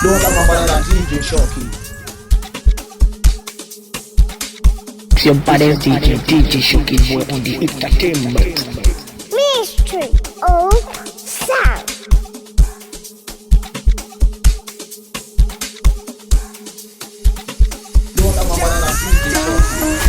Dona mapambana na DJ Shoki. Somebody's DJ Shoki boy on the entertainment. Mystery of sound. Dona mapambana na DJ Shoki.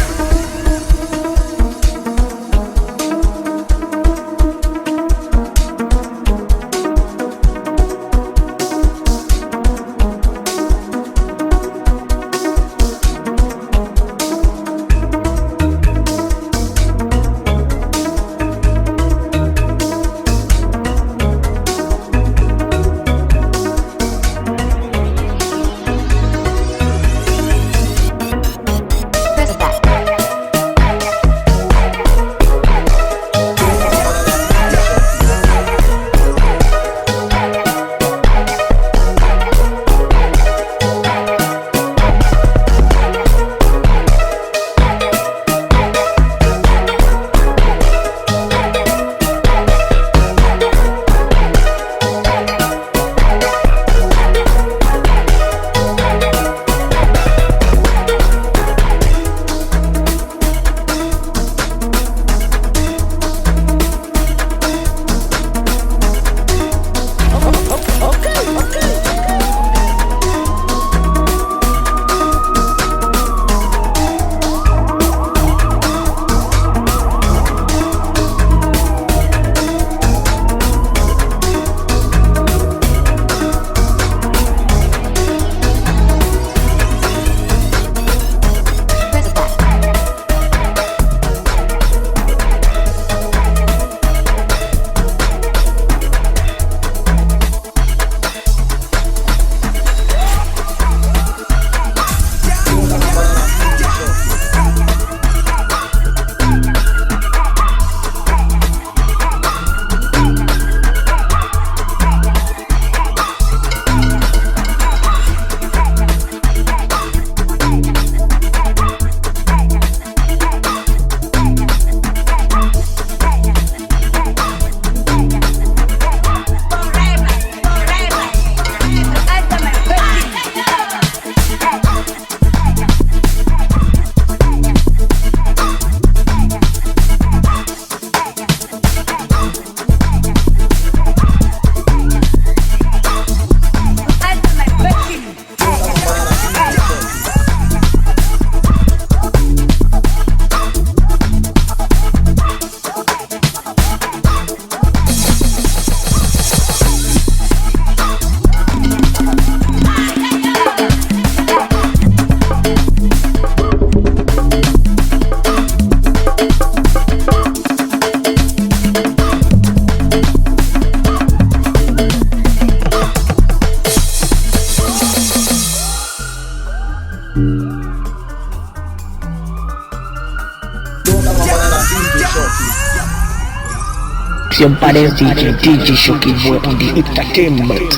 Somebody's DJ Shoki boy on the entertainment.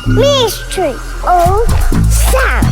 Mystery of sound.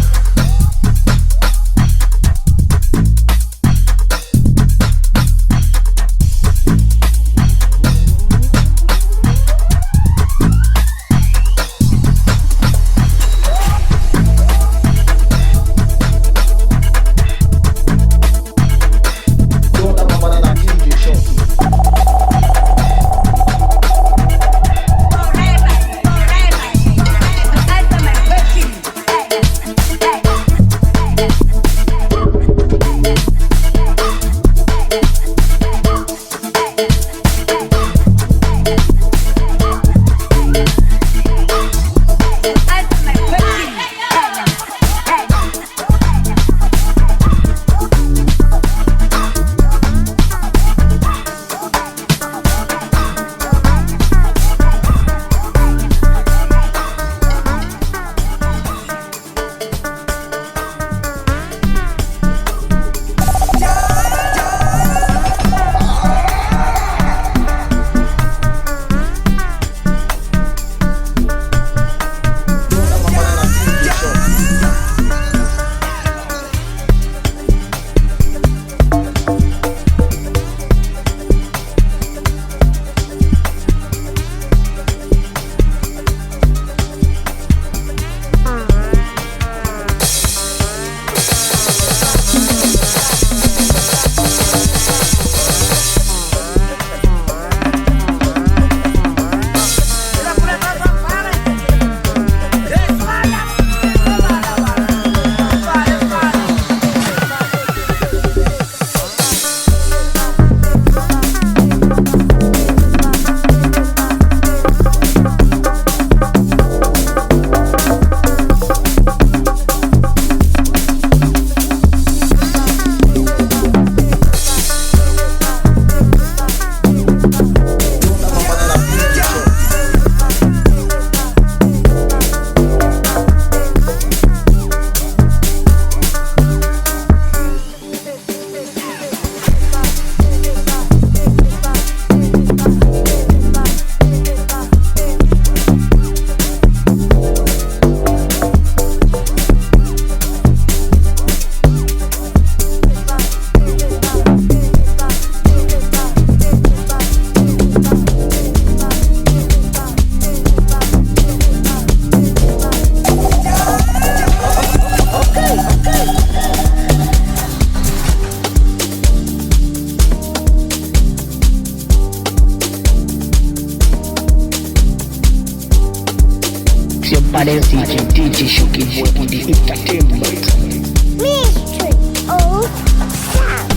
baddest DJ Shoki boy on the entertainment. Mystery of sound.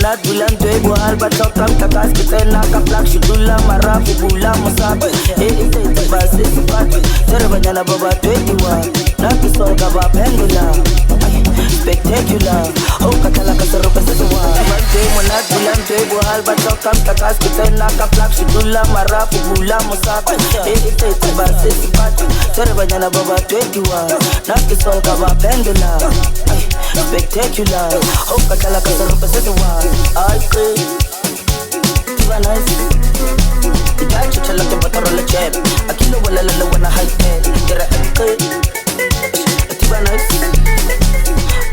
monat bulan dwe buhal batokam takas kita nakaplak shudula marafu bula mosabe ite tabase sipati tere banyana baba 21 nakisol kaba pendula spectacular oh katala kasaro kaswa bande monat bulan dwe buhal batokam takas kita nakaplak shudula marafu bula mosabe ite tabase sipati tere banyana baba 21 nakisol kaba pendula spectacular oh katala kasaro kaswa I say Tiba nice Ijacho chala ke bataro la chep Akilo wala la wana high end Kira MK Tiba nice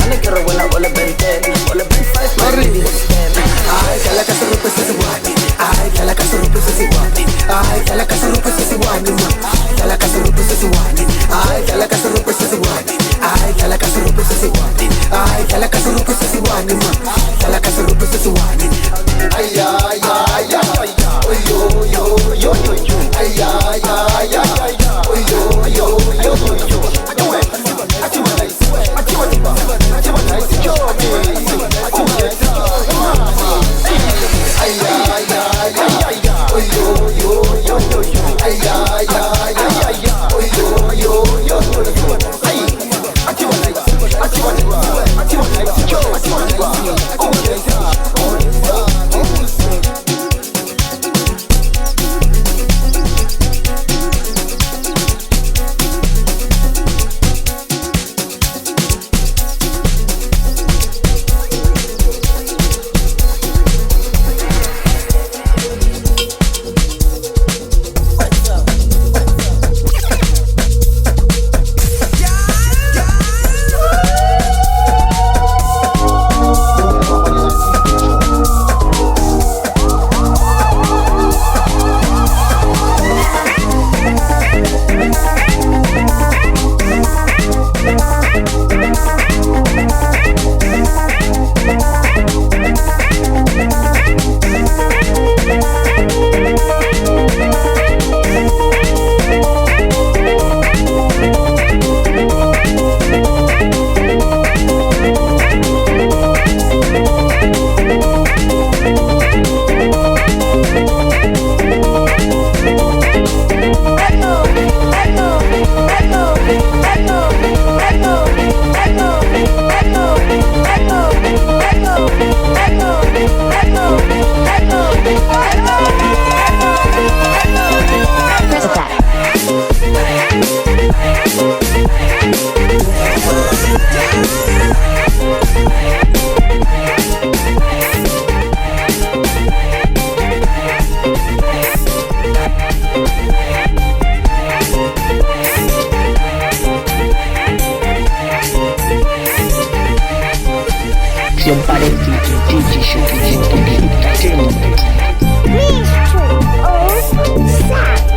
Ane kira wala bente Wala bent 5 man baby let's spam Ay kala kasaro pesasiwani Ay kala kasaro pesasiwani Ay kala kasaro pesasiwani Kala kasaro pesasiwani Ay kala kasaro pesasiwani Ay kala kasaro pesasiwani Ay kala kasaro pesasiwani Kala kasaro pesasiwani Ay ay ay ay oh yo yo yo yo yo ay ay ay ay oh yo yo yo yo yo atiwa nice yo ay ay ay ay oh yo yo yo yo yo ay ay ay ay oh yo yo yo yo ay atiwa nice yo DJ Shoki on the entertainment. Mystery of sound.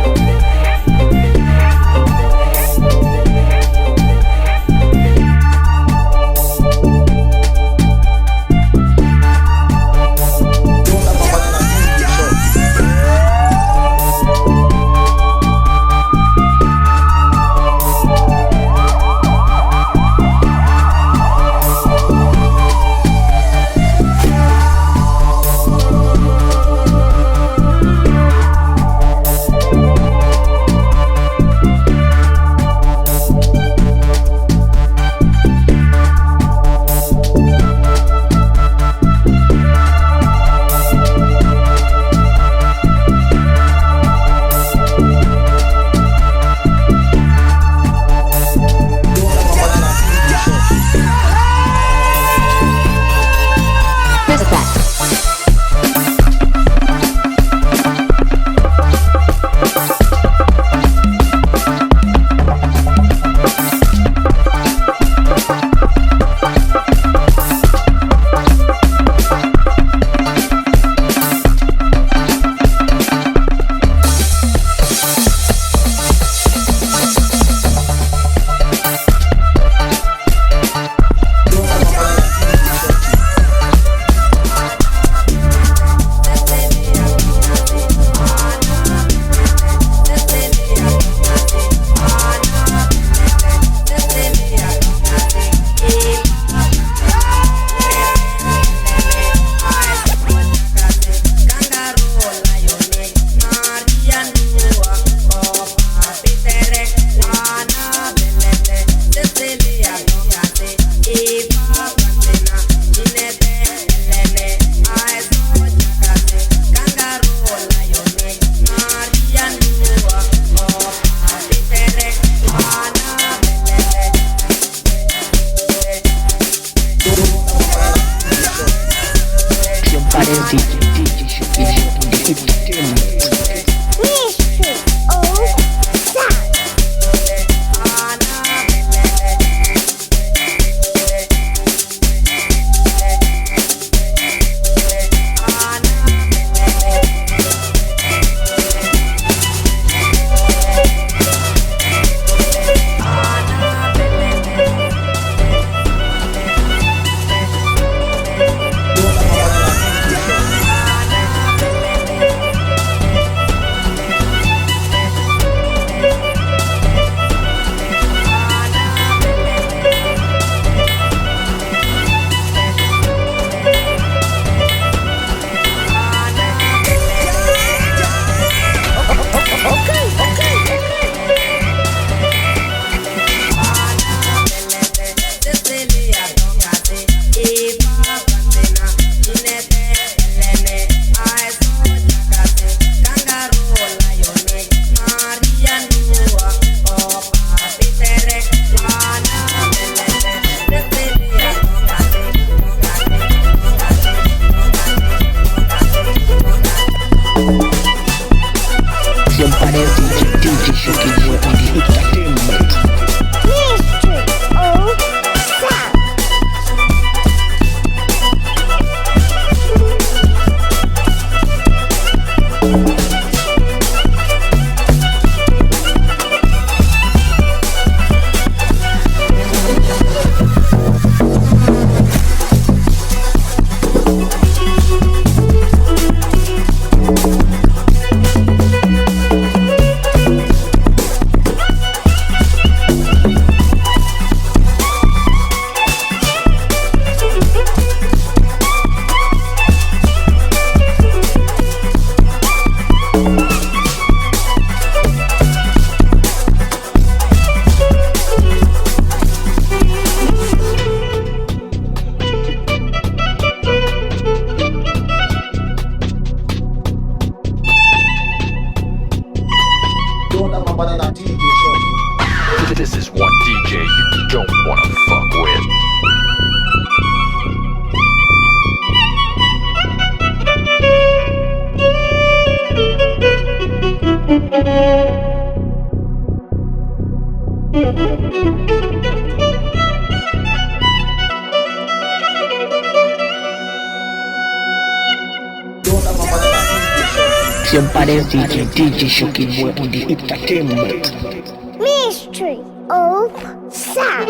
This is one DJ you don't wanna fuck with. Somebody's DJ Shoki boy on the entertainment. Mystery of Sound.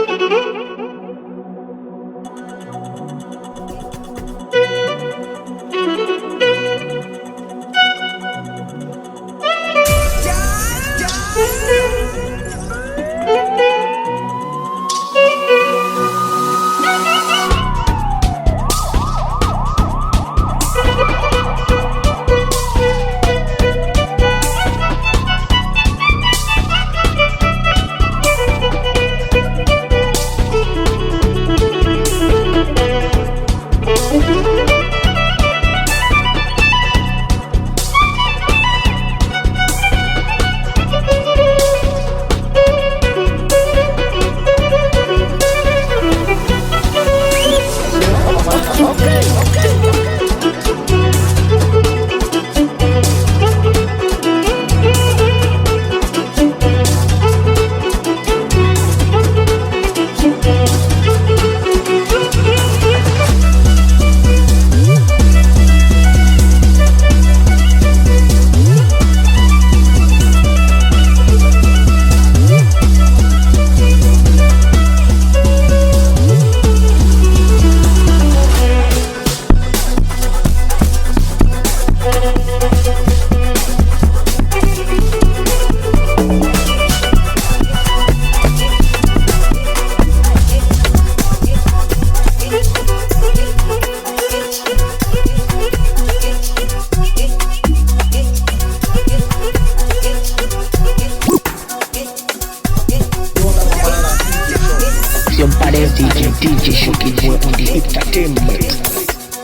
DJ Shoki boy on the entertainment.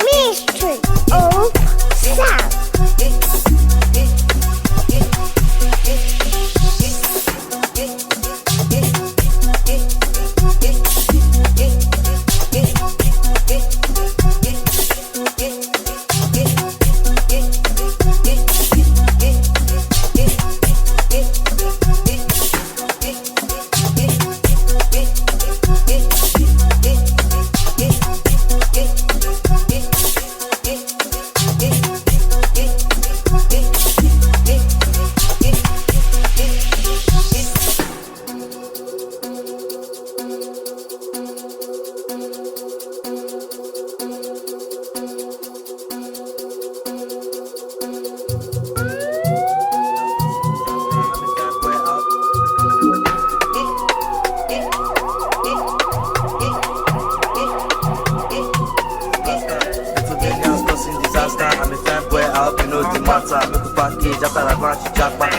Mystery of Sound.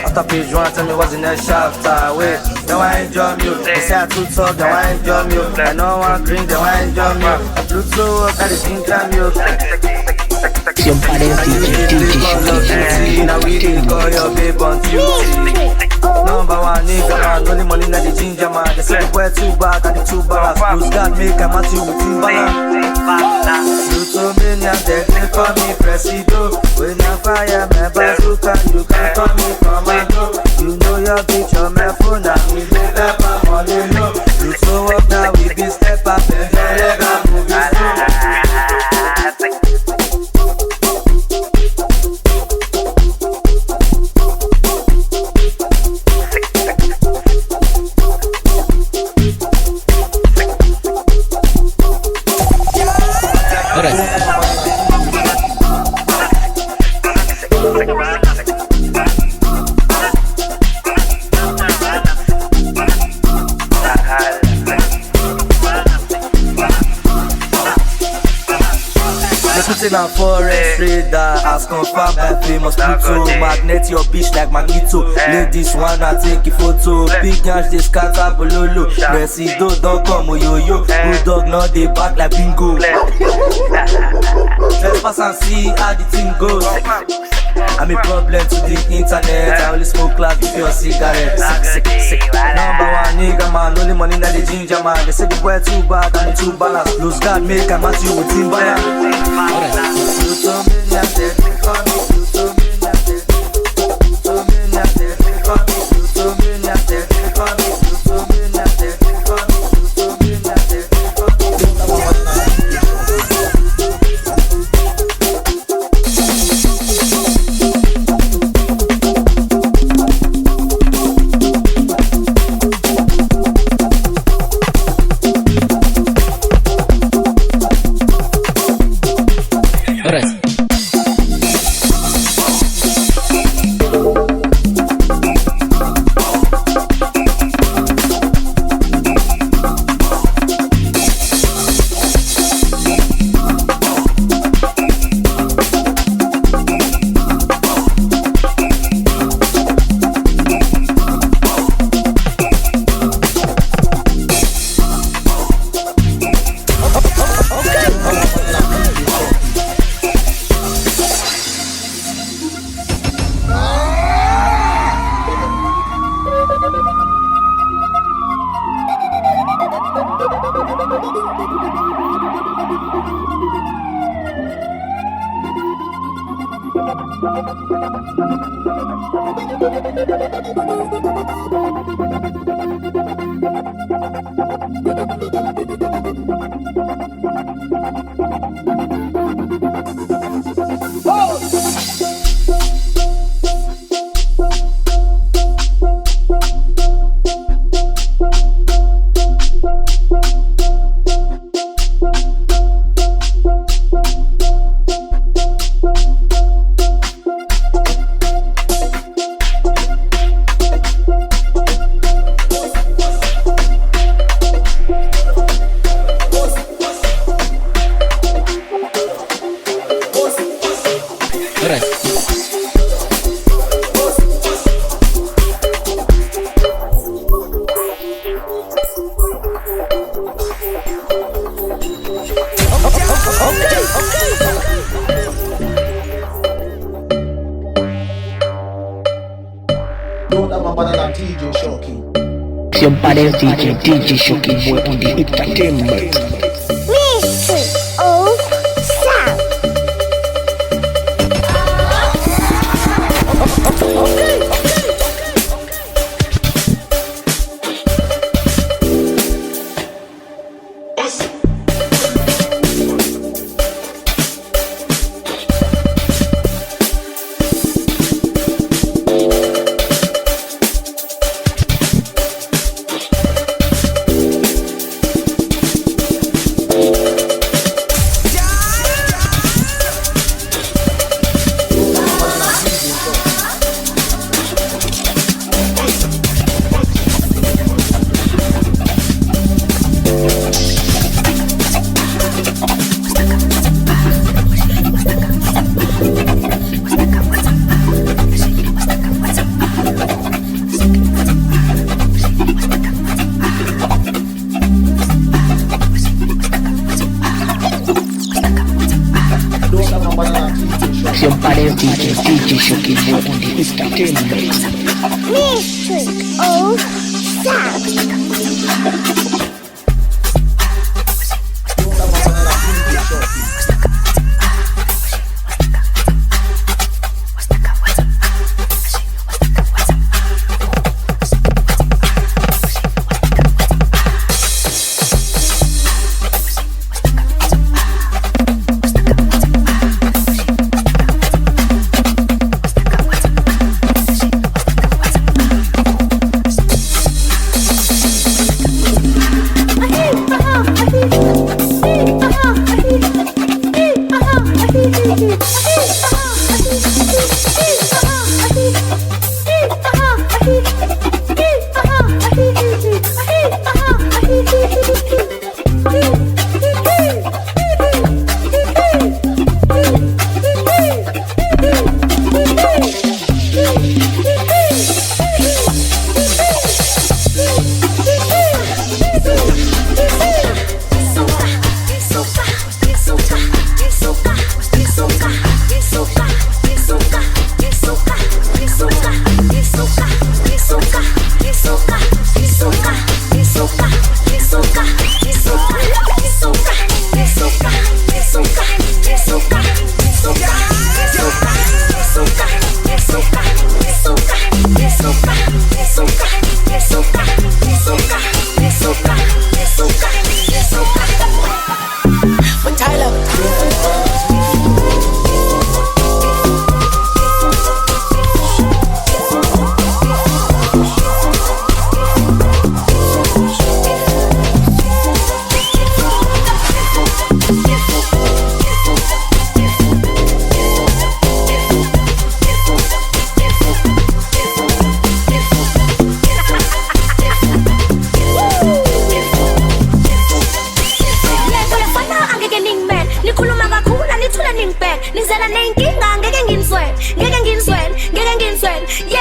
After page one, tell me what's in that chapter. Wait, then I enjoy you. They say I too talk, then I enjoy you. I know one drink, then I enjoy you. Blue to work, I just ginger you. Somebody's DJ Shoki. Now we didn't call your babe on Tuesday. Number one nigga man, only money na the ginger man. They say the boy too bad, and the too bad. Bruce God make a match you with Timbaland. You told me now they for me, Presido. When I fire my bazooka, you can call me commando. You know your bitch on my phone, now we make up my money low. You so up now, we be step up and never move it. In a forest trader, as confirmed by famous Pluto. Magnet your bitch like Magneto. Ladies wanna take a photo. Big guns they scatter bololo. Presido don't come yo-yo. Bulldog not they back like bingo. Let's pass and see how the thing goes. I'm a problem to the internet. I only smoke cloud with your cigarette. Number one nigga ginger man. They say the boy too bad and too balanced. Lose God make a match you with Timberland. DJ Shoki. Siempre DJ Shoki boy on the entertainment. Mystery of sound. Siempre DJ Shoki boy on the entertainment. Mystery of sound.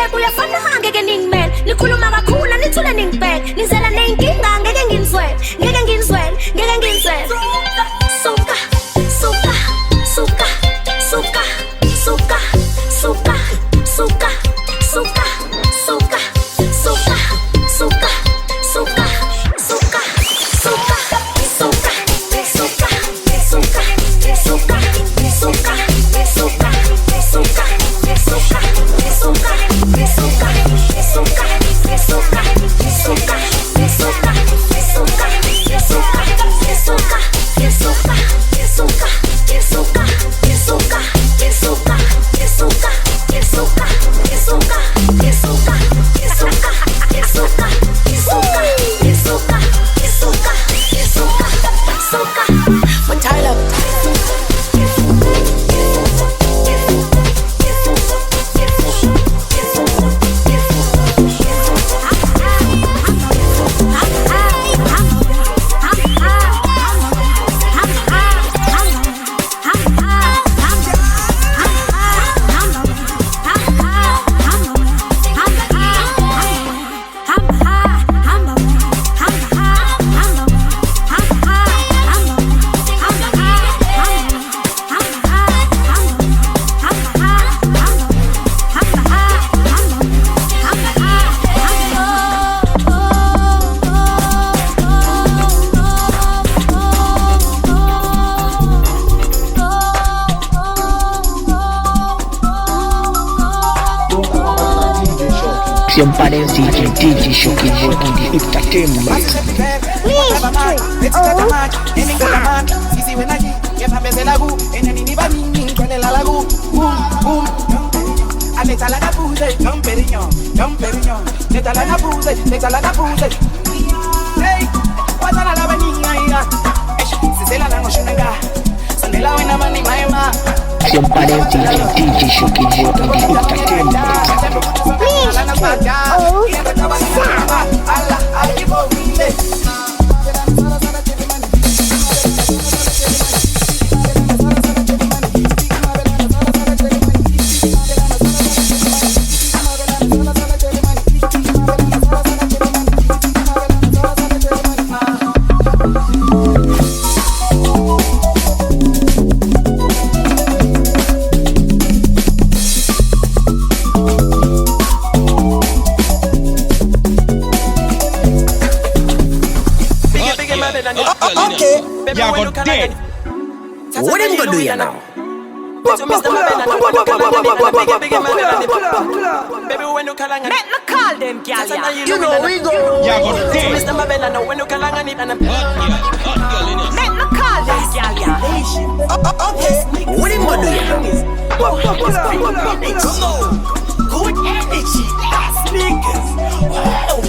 yebo uyafana ngeke ningimele nikhuluma kakhulu nithule ningibheke nizela neyinkinga ngeke nginizwele ngeke nginizwele ngeke nginizwele suka suka suka suka suka suka suka suka suka suka suka suka suka suka suka suka suka suka Somebody DJ Shoki boy on the entertainment. Somebody DJ Shoki boy on the entertainment. Y'all got dead. What them gonna do ya now? Make me call them, girl. You know we go. Y'all got dead. Make me call them, girl. What them gonna do ya? Come on. Good energy. Sneakers. Wow.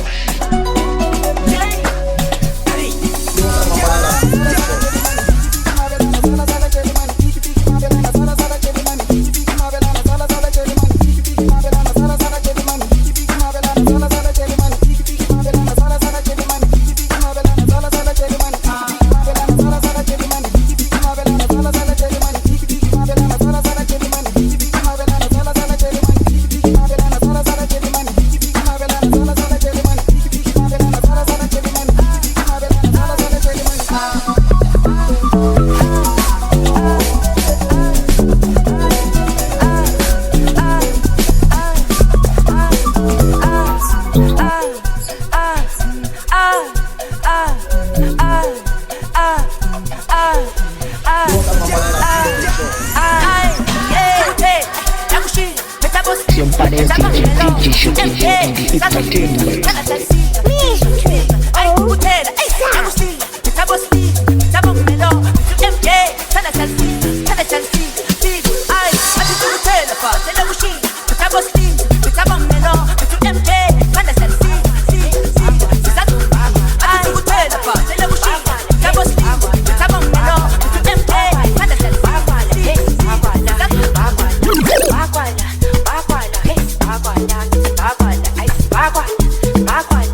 Bye.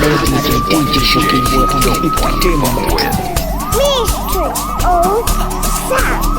DJ Shoki boy on the entertainment. Mystery of sound.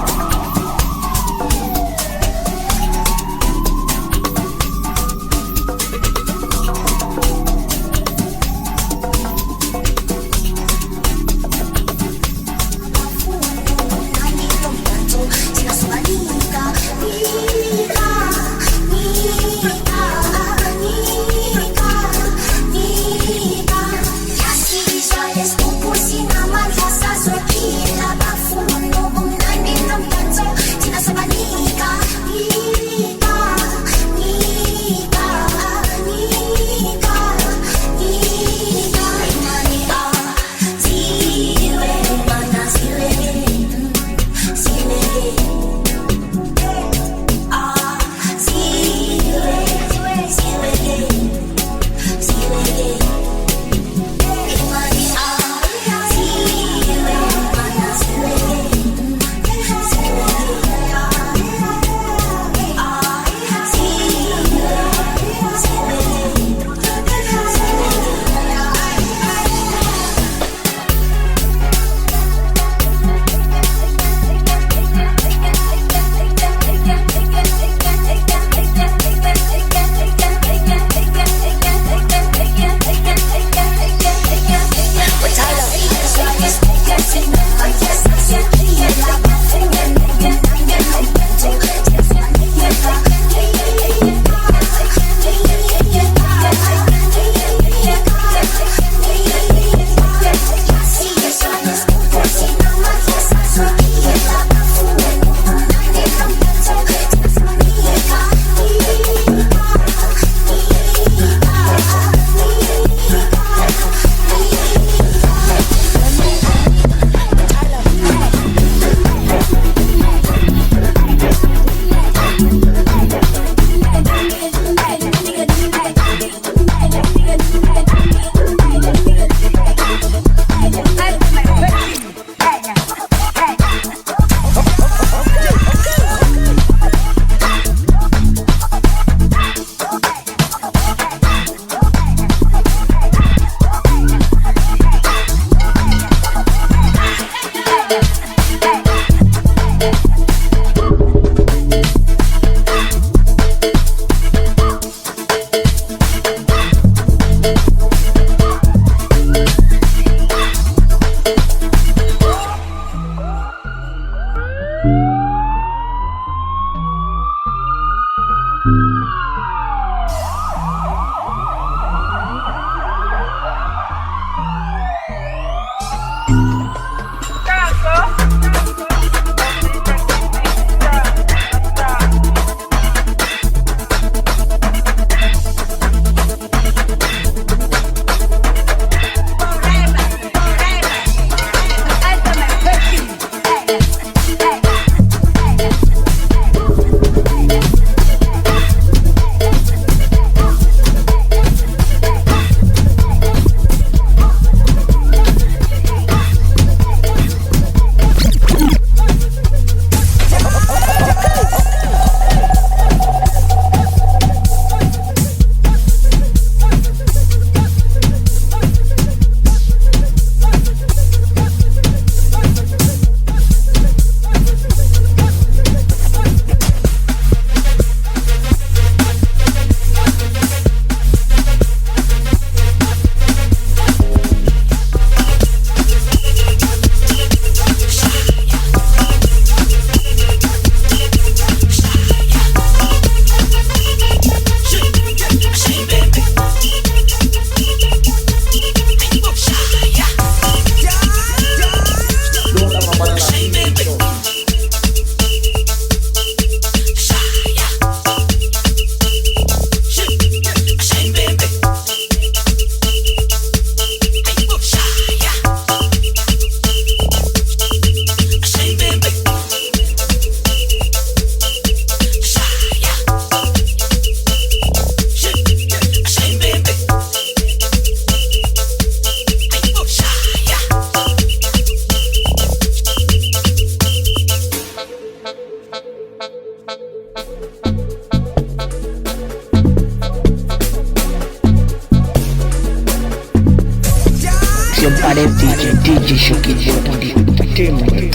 DJ Shoki boy on the entertainment.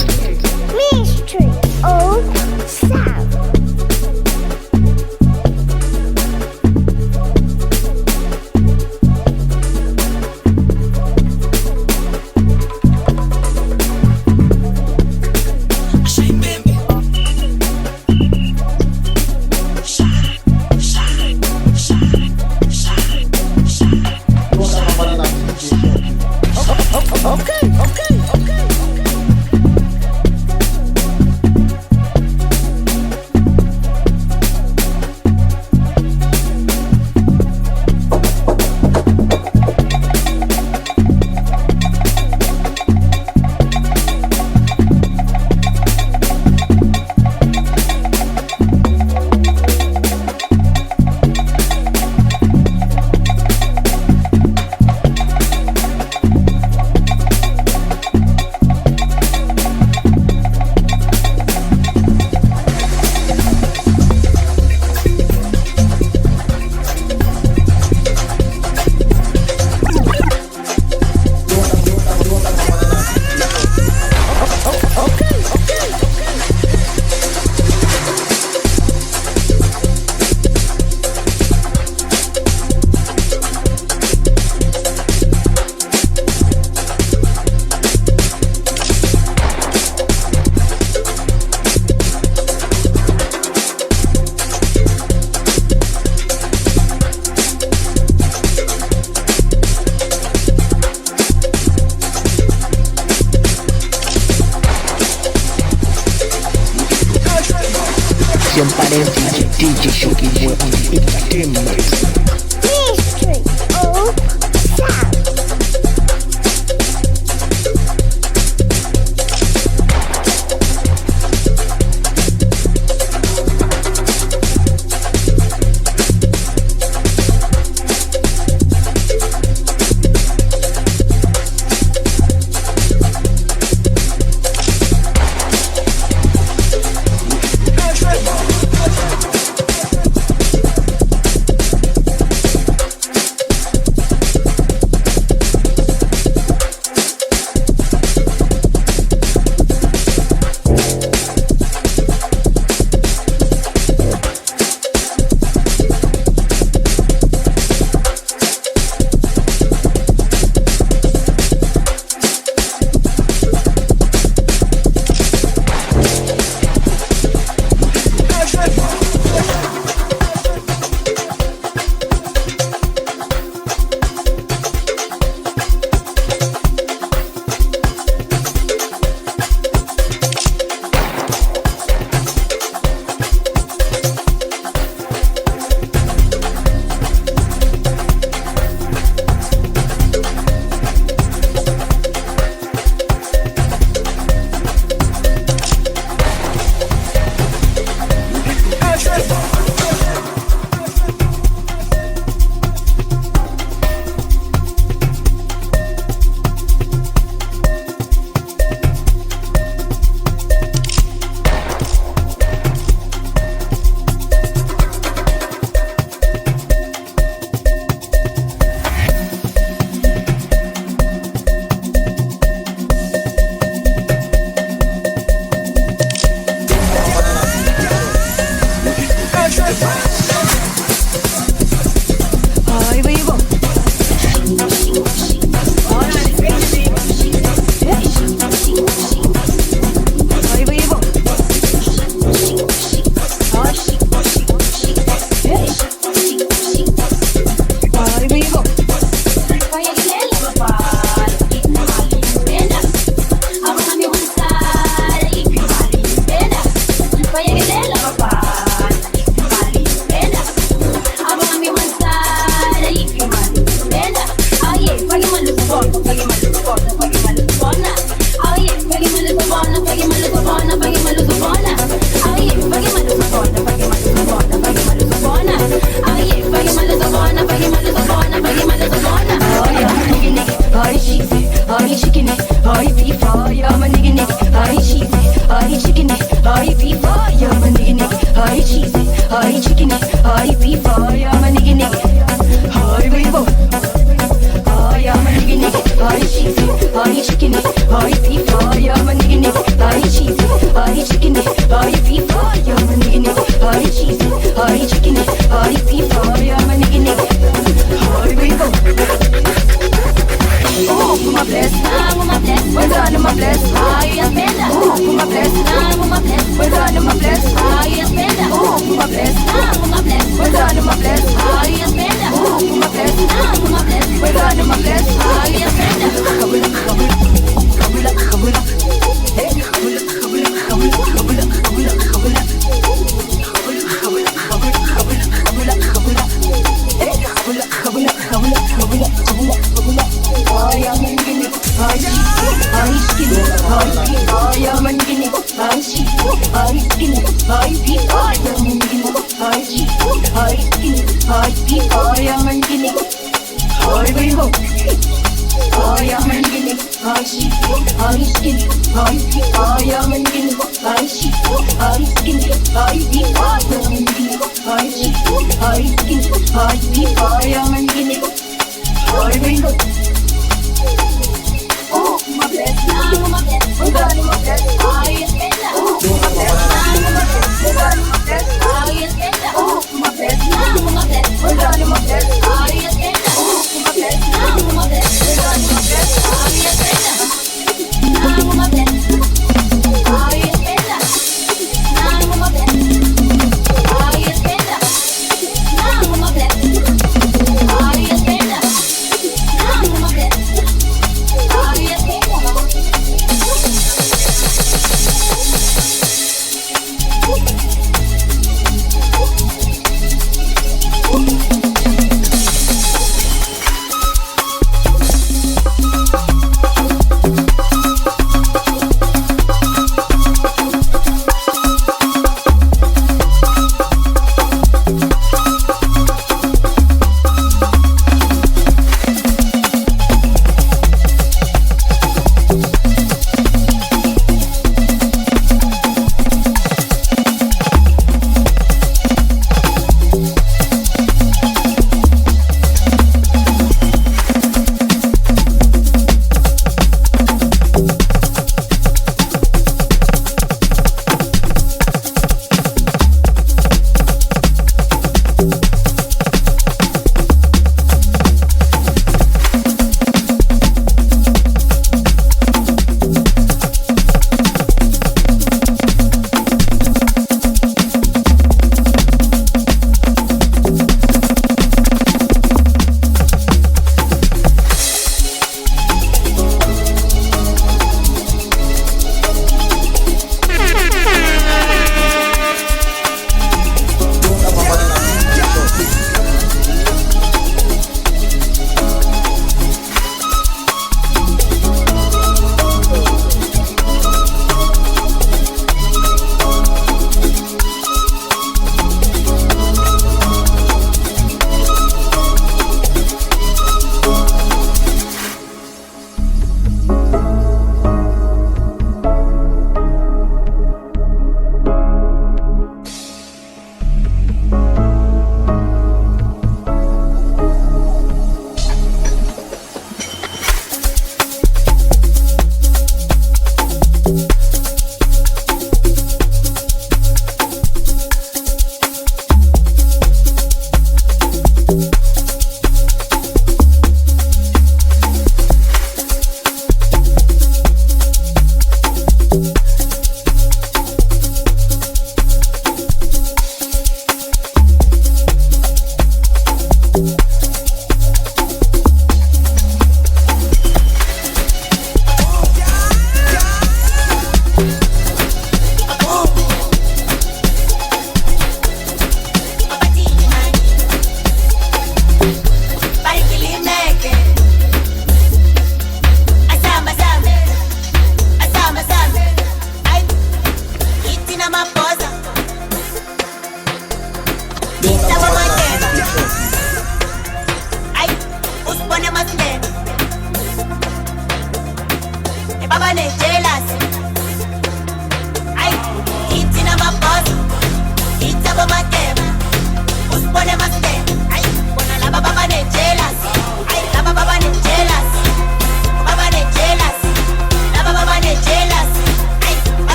Mystery of sound. DJ Shoki boy on the entertainment. Mystery of sound. you chicken it? Are you FIFA? Yeah, my nigga nigga. Are you cheesy? Are you chicken it? Are you FIFA? Yeah, my nigga nigga. Are you cheesy? Are you chicken it? Are you FIFA? Yeah, my nigga nigga. Here we go. Oh, my bless, my bless. We're on my bless. Oh, my bless, my bless. We're on my bless. Oh, my bless, my bless. We're on my bless. Oh, my bless, my bless. We're on my bless.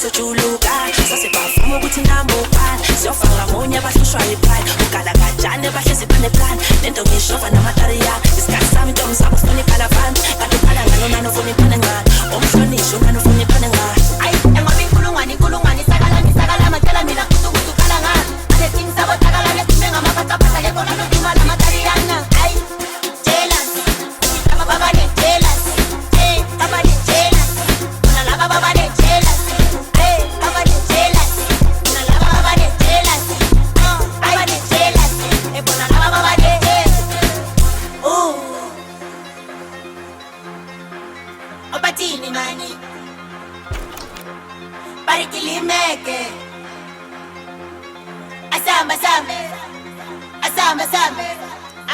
sochuluka sasebavuma ukuthi number 1 siyofaka munye abahlushwa yipride ukala kajane bahlezi baneplan lento ngishova namatariya isikhathi sami intombi zabo sifuna iphalavani kanti ukhala ngalo nani ufuna iphane ngani omhlonishwa nani ufuna iphane ngani ayi engoba inkulungwane isakala matela mina kuthi ukhala ngani alethi ngisabo thakala lesime ngamaphathaphatha yekona nodumala matariyana ayi jealous baba ne jealous baba ne jealous una lava baba ne jealous baba ne jealous una lava baba ne jealous baba ne jealous bona lava baba ne obatini mani barikilimeke asamba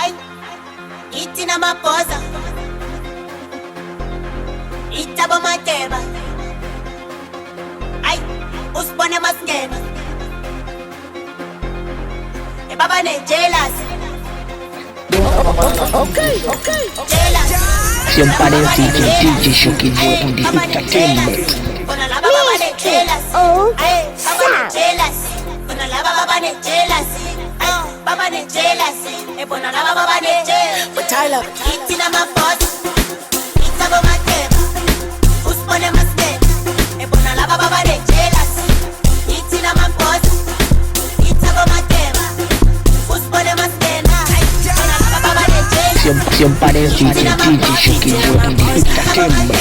ay itina maposa itabo mateba ay usibone masingena baba ne jealous okay jealous Siempre DJ Shoki boy on the entertainment. Oh, sound. Baba ne jealous, ebona lava baba ne jealous. But Tyler, itina maposa, itabo mateba, usibone masingena, ebona lava baba ne jealous, itina maposa, itabo mateba, usibone masingena, ebona lava baba ne jealous. Siempre DJ Shoki boy on the entertainment.